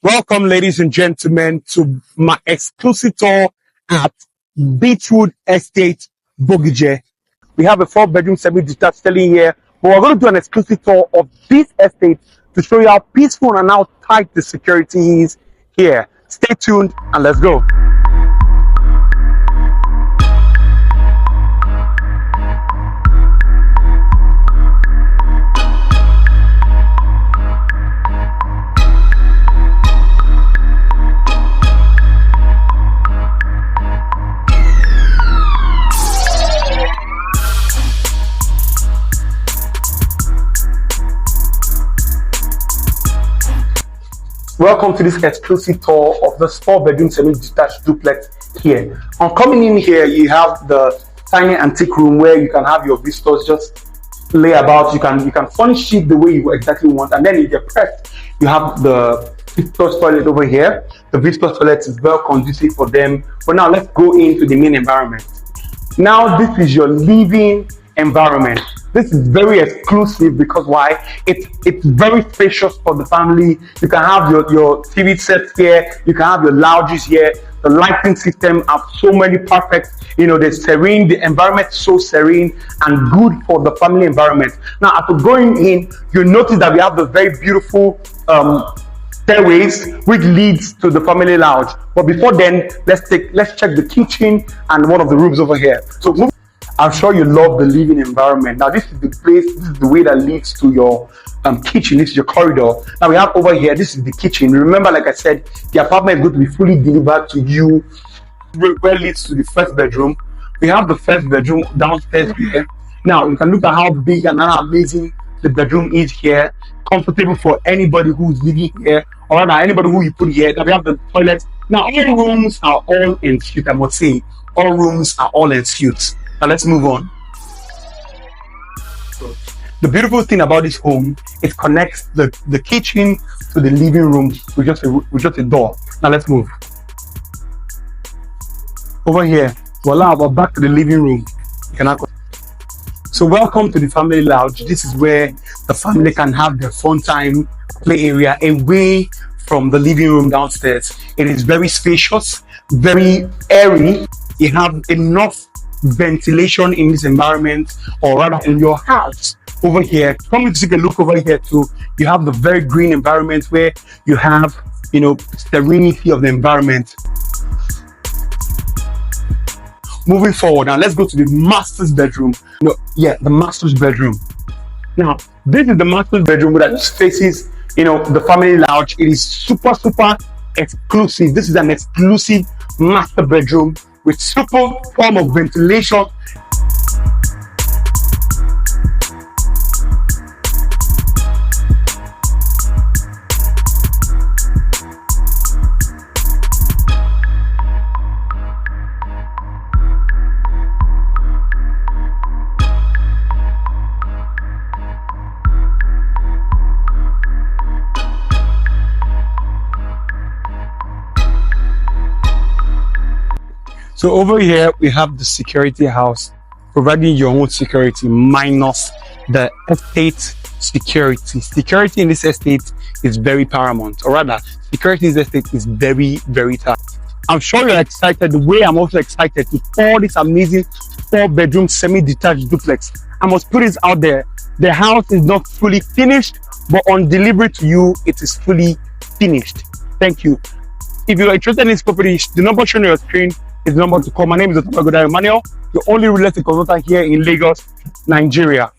Welcome, ladies and gentlemen, to my exclusive tour at Beachwood Estate, Bogije. We have a 4-bedroom semi-detached selling here, but we're going to do an exclusive tour of this estate to show you how peaceful and how tight the security is here. Stay tuned and let's go. Welcome to this exclusive tour of the 4-bedroom semi-detached duplex here. On coming in here, you have the tiny antique room where you can have your visitors just lay about. You can furnish it the way you exactly want, and then if you're pressed, you have the visitors toilet over here. The visitors toilet is well conducive for them. But now let's go into the main environment. Now this is your living environment. This is very exclusive because why? It's very spacious for the family. You can have your TV sets here. You can have your lounges here. The lighting system have so many perfect. The serene. The environment is so serene and good for the family environment. Now, after going in, you notice that we have the very beautiful stairways which leads to the family lounge. But before then, let's check the kitchen and one of the rooms over here. So I'm sure you love the living environment. Now, this is the place, this is the way that leads to your kitchen. This is your corridor. Now, we have over here, this is the kitchen. Remember, like I said, the apartment is going to be fully delivered to you, where it leads to the first bedroom. We have the first bedroom downstairs here. Now, you can look at how big and how amazing the bedroom is here. Comfortable for anybody who's living here, or rather, anybody who you put here. Now, we have the toilet. Now, all rooms are all en suite, I must say. All rooms are all en suite. Now let's move on. The beautiful thing about this home, it connects the kitchen to the living room with just a door. Now let's move. Over here, voila, we're back to the living room. So welcome to the family lounge. This is where the family can have their fun time, play area away from the living room downstairs. It is very spacious, very airy. You have enough ventilation in this environment, or rather in your house. Over here, come to take a look over here too. You have the very green environment where you have serenity of the environment. Moving forward, now let's go to the master's bedroom. The master's bedroom. Now this is the master's bedroom that faces the family lounge. It is super exclusive. This is an exclusive master bedroom with super form of ventilation. So over here, we have the security house, providing your own security minus the estate security. Security in this estate is very paramount, or rather, security in this estate is very tight. I'm sure you're excited the way I'm also excited to tour this amazing 4-bedroom semi-detached duplex. I must put this out there. The house is not fully finished, but on delivery to you, it is fully finished. Thank you. If you're interested in this property, the number shown on your screen is the number to call. My name is Dr. Emmanuel, your only real estate consultant here in Lagos, Nigeria.